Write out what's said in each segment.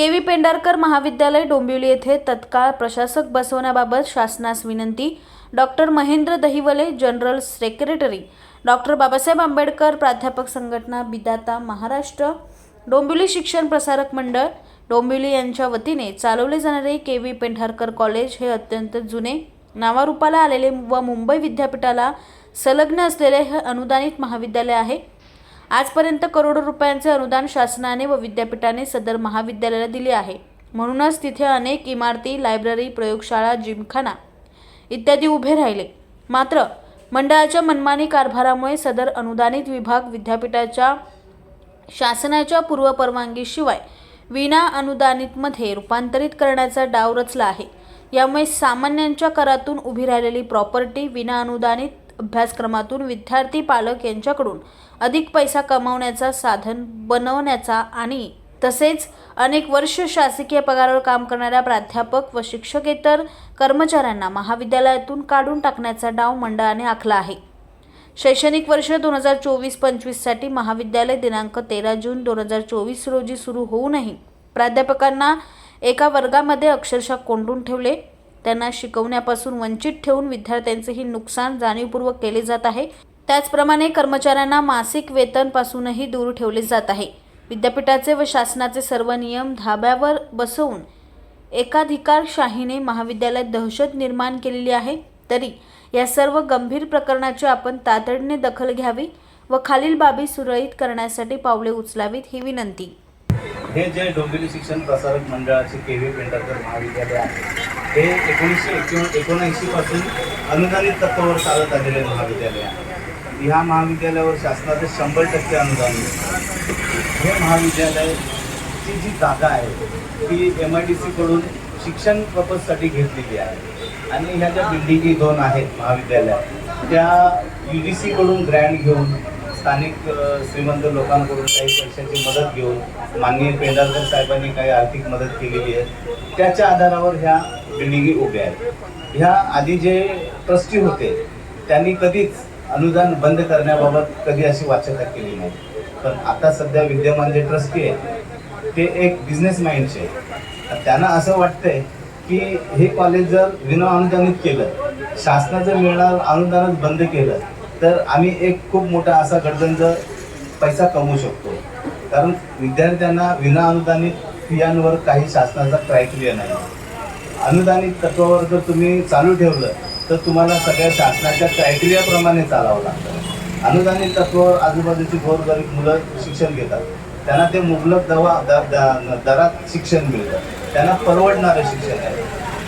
के.व्ही. पेंढारकर महाविद्यालय डोंबिवली येथे तत्काळ प्रशासक बसवण्याबाबत शासनास विनंती. Doctor Mahendra Dahiwale, general secretary, doctor Babasaheb Ambedkar प्राध्यापक संघटना बिदाता महाराष्ट्र, डोंबिवली शिक्षण प्रसारक मंडळ डोंबिवली यांच्या वतीने चालवले जाणारे के.व्ही. पेंढारकर कॉलेज हे अत्यंत जुने, नावारूपाला आलेले व मुंबई विद्यापीठाला संलग्न असलेले हे अनुदानित महाविद्यालय आहे. आजपर्यंत करोडो रुपयांचे अनुदान शासनाने व विद्यापीठाने सदर महाविद्यालयाला दिले आहे. म्हणूनच तिथे अनेक इमारती, लायब्ररी, प्रयोगशाळा, जिमखाना इत्यादी उभे राहिले. मात्र मंडळाच्या मनमानी कारभारामुळे सदर अनुदानित विभाग विद्यापीठाच्या शासनाच्या पूर्वपरवानगीशिवाय विना अनुदानितमध्ये रूपांतरित करण्याचा डाव रचला आहे. यामुळे सामान्यांच्या करातून उभी राहिलेली प्रॉपर्टी विना अनुदानित अभ्यासक्रमातून विद्यार्थी पालक यांच्याकडून अधिक पैसा कमावण्याचा साधन बनवण्याचा आणि तसेच अनेक वर्ष शासकीय पगारावर काम करणाऱ्या प्राध्यापक व शिक्षकेतर कर्मचाऱ्यांना महाविद्यालयातून काढून टाकण्याचा डाव मंडळाने आखला आहे. शैक्षणिक वर्ष 2024-25 साठी महाविद्यालय दिनांक 13 जून 2024 रोजी सुरू होऊनही प्राध्यापकांना एका वर्गामध्ये अक्षरशः कोंडून ठेवले. त्यांना शिकवण्यापासून वंचित ठेवून विद्यार्थ्यांचेही नुकसान जाणीवपूर्वक केले जात आहे. त्याचप्रमाणे कर्मचाऱ्यांना मासिक वेतन पासूनही दूर ठेवले जात आहे. विद्यापीठाचे व शासनाचे सर्व नियम धाब्यावर बसवून एकाधिकारशाहीने महाविद्यालयात दहशत निर्माण केलेली आहे. तरी या सर्व गंभीर प्रकरणाची आपण तातडीने दखल घ्यावी व खालील बाबी सुरळीत करण्यासाठी पावले उचलावीत ही विनंती. हे जे डोंबिवली शिक्षण प्रसारक मंडळाचे के.व्ही. पेंढारकर महाविद्यालय आहे हे 1979 पासून अनुदानित तत्वावर चालत आलेले महाविद्यालय आहे. ह्या महाविद्यालयावर शासनाचे 100% अनुदान मिळते. हे महाविद्यालयाची जी जागा आहे ती MIDC कडून शिक्षण पर्पजसाठी घेतलेली आहे आणि ह्या ज्या बिल्डिंगी 2 आहेत महाविद्यालयात त्या UGC कडून ग्रँट घेऊन स्थानिक श्रीमंत लोकांकडून काही पैशाची मदत घेऊन माननीय पेंढारकर साहेबांनी काही आर्थिक मदत केलेली आहे. त्याच्या आधारावर ह्या बिल्डिंगी उभ्या आहेत. ह्या आधी जे ट्रस्टी होते त्यांनी कधीच अनुदान बंद करण्याबाबत कधी अशी वाच्यता केली नाही. पण आता सध्या विद्यमान जे ट्रस्टी आहेत ते एक बिझनेस माइंडचे आहेत. त्यांना असं वाटतंय की हे कॉलेज जर विना अनुदानित केलं, शासनाचं मिळणार अनुदानच बंद केलं तर आम्ही एक खूप मोठा असा गडगंज पैसा कमवू शकतो. कारण विद्यार्थ्यांना विना अनुदानित फियांवर काही शासनाचा क्रायटेरिया नाही. अनुदानित तत्वावर जर तुम्ही चालू ठेवलं तर तुम्हाला सगळ्या शासनाच्या क्रायटेरियाप्रमाणे चालावं लागतं. अनुदानित तत्वावर आजूबाजूची गोरगरीब मुलं शिक्षण घेतात. त्यांना ते मुबलक दरात शिक्षण मिळतं. त्यांना परवडणारं शिक्षण आहे.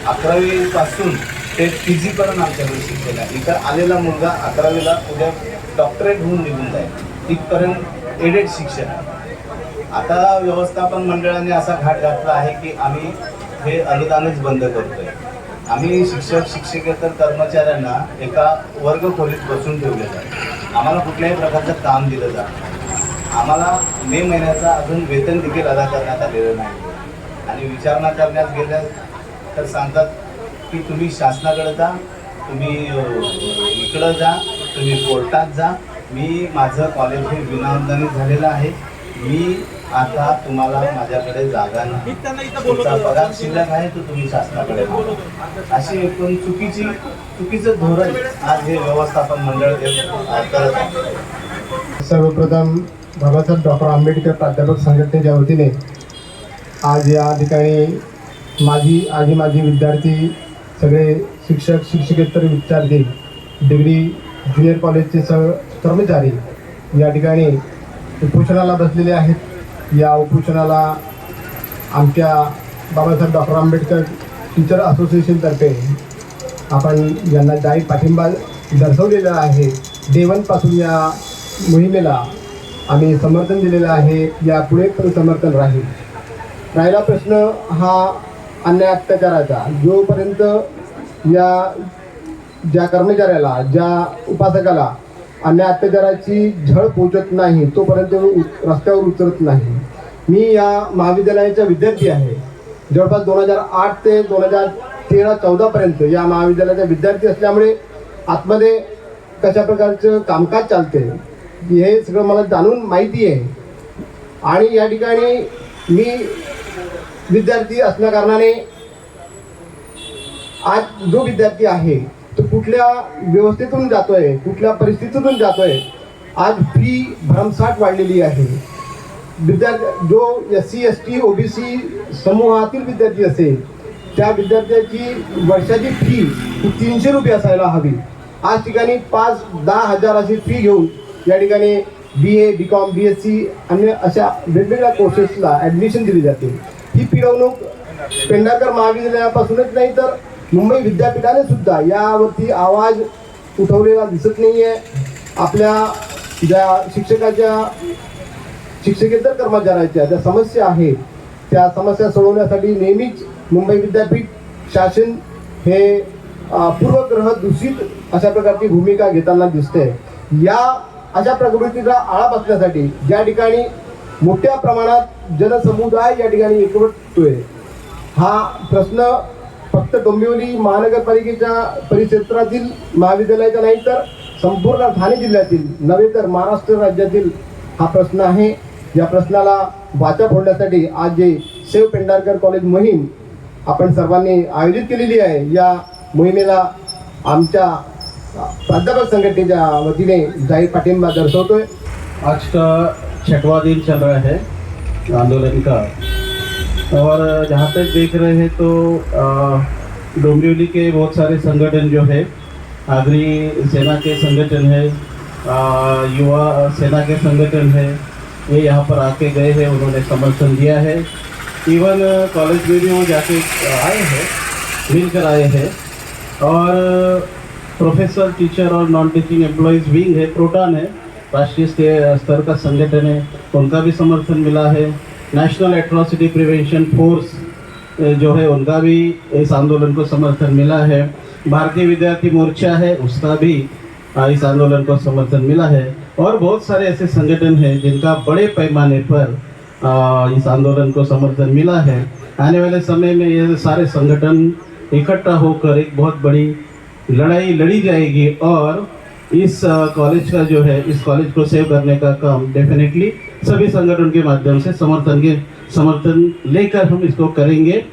11वी पासून ते PG पर्यंत आमच्याकडे शिक्षण आहे. इथं आलेला मुलगा 11वीला उद्या डॉक्टरेट होऊन निघून जाईल. इथपर्यंत एडेड शिक्षण आहे. आता व्यवस्थापन मंडळाने असा घाट घातला आहे की आम्ही हे अनुदानच बंद करतोय. आम्ही शिक्षक शिक्षकेतर कर्मचाऱ्यांना एका वर्ग खोलीत बसून ठेवलेलं आहे. आम्हाला कुठल्याही प्रकारचं काम दिलं जातं. आम्हाला मे महिन्याचा अजून वेतन देखील अदा करण्यात आलेलं नाही. आणि विचारणा करण्यात गेल्या तर सांगतात की तुम्ही शासनाकडे जा, तुम्ही इकडं जा, तुम्ही कोर्टात जा. माझं कॉलेज हे विनाअनुदानित झालेलं आहे. मी आता तुम्हाला माझ्याकडे जागा नाही, तुमचा पगार शिल्लक आहे तो तुम्ही शासनाकडे मागा. अशी एकूण चुकीचं धोरण आज हे व्यवस्थापन मंडळ करत आहे. सर्वप्रथम बाबासाहेब डॉक्टर आंबेडकर प्राध्यापक संघटनेच्या वतीने आज या ठिकाणी माझी विद्यार्थी, सगळे शिक्षक शिक्षकेतर विद्यार्थी, डिग्री ज्युनियर कॉलेजचे कर्मचारी या ठिकाणी उपोषणाला बसलेले आहेत. या उपोषणाला आमच्या बाबासाहेब डॉक्टर आंबेडकर टीचर असोसिएशनतर्फे आपण यांना जाहीर पाठिंबा दर्शवलेला आहे. डे 1 पासून या मोहिमेला आम्ही समर्थन दिलेलं आहे. यापुढे पण समर्थन राहील. राहिला प्रश्न हा अन्याय अत्याचाराचा. जोपर्यंत या ज्या कर्मचाऱ्याला, ज्या उपासकाला अन्याय अत्याचाराची झळ पोचत नाही तोपर्यंत रस्त्यावर उतरत नाही. मी या महाविद्यालयाचा विद्यार्थी आहे. जवळपास 2008 ते 2013-14 पर्यंत या महाविद्यालयाचा विद्यार्थी असल्यामुळे आतमध्ये कशा प्रकारचं कामकाज चालते हे सगळं मला जाणून माहिती आहे. आणि या ठिकाणी मी विद्यार्थी असल्या कारणाने आज जो विद्यार्थी आहे तो कुठल्या व्यवस्थेतून जातोय, कुठल्या परिस्थितीतून जातोय, आज फी भरमसाठ वाढलेली आहे. विद्यार्थी जो SC ST OBC समूहातील विद्यार्थी असेल त्या विद्यार्थ्याची वर्षाची फी ही 300 रुपये असायला हवी. आज ठिकाणी 5-10 हजार अशी फी घेऊन या ठिकाणी BA BCom BSc अन्य अशा वेगवेगळ्या कोर्सेसला ॲडमिशन दिली जाते. ही पिळवणूक पेंढारकर महाविद्यालयापासूनच नाही तर मुंबई विद्यापीठाने सुद्धा यावरती आवाज उठवलेला दिसत नाही आहे. आपल्या ज्या शिक्षकेतर कर्मचाऱ्याच्या ज्या समस्या आहेत त्या समस्या सोडवण्यासाठी नेहमीच मुंबई विद्यापीठ शासन हे पूर्वग्रह दूषित अशा प्रकारची भूमिका घेताना दिसते. या अशा प्रवृत्तीचा आळा बसण्यासाठी ज्या ठिकाणी मोठ्या प्रमाणात जनसमुदाय या ठिकाणी एकवटतोय, हा प्रश्न फक्त डोंबिवली महानगरपालिकेच्या परिक्षेत्रातील महाविद्यालयाचा नाही तर संपूर्ण ठाणे जिल्ह्यातील नव्हे तर महाराष्ट्र राज्यातील हा प्रश्न आहे. या प्रश्नाला वाचा फोडण्यासाठी आज जे सेव्ह पेंढारकर कॉलेज मोहीम आपण सर्वांनी आयोजित केलेली आहे, या मोहिमेला आमच्या प्राध्यापक संघटनेच्या वतीने जाहीर पाठिंबा दर्शवतोय. आज का 6वां दिन चल रहा है आंदोलन का, और जहाँ तक देख रहे हैं तो डोंबिवली के बहुत सारे संगठन जो है, आगरी सेना के संगठन है, युवा सेना के संगठन है, ये यहाँ पर आके गए हैं, उन्होंने समर्थन दिया है. इवन कॉलेज में भी वो जाके आए हैं, मिलकर आए हैं. और प्रोफेसर, टीचर और नॉन टीचिंग एम्प्लॉयज़ विंग है, प्रोटॉन है, राष्ट्रीय स्तर का संगठन है, उनका भी समर्थन मिला है. नेशनल एट्रॉसिटी प्रिवेंशन फोर्स जो है उनका भी इस आंदोलन को समर्थन मिला है. भारतीय विद्यार्थी मोर्चा है, उसका भी इस आंदोलन को समर्थन मिला है. और बहुत सारे ऐसे संगठन हैं जिनका बड़े पैमाने पर इस आंदोलन को समर्थन मिला है. आने वाले समय में ये सारे संगठन इकट्ठा होकर एक बहुत बड़ी लड़ाई लड़ी जाएगी और इस कॉलेज का जो है, इस कॉलेज को सेव करने का काम डेफिनेटली सभी संगठन के माध्यम से समर्थन लेकर हम इसको करेंगे.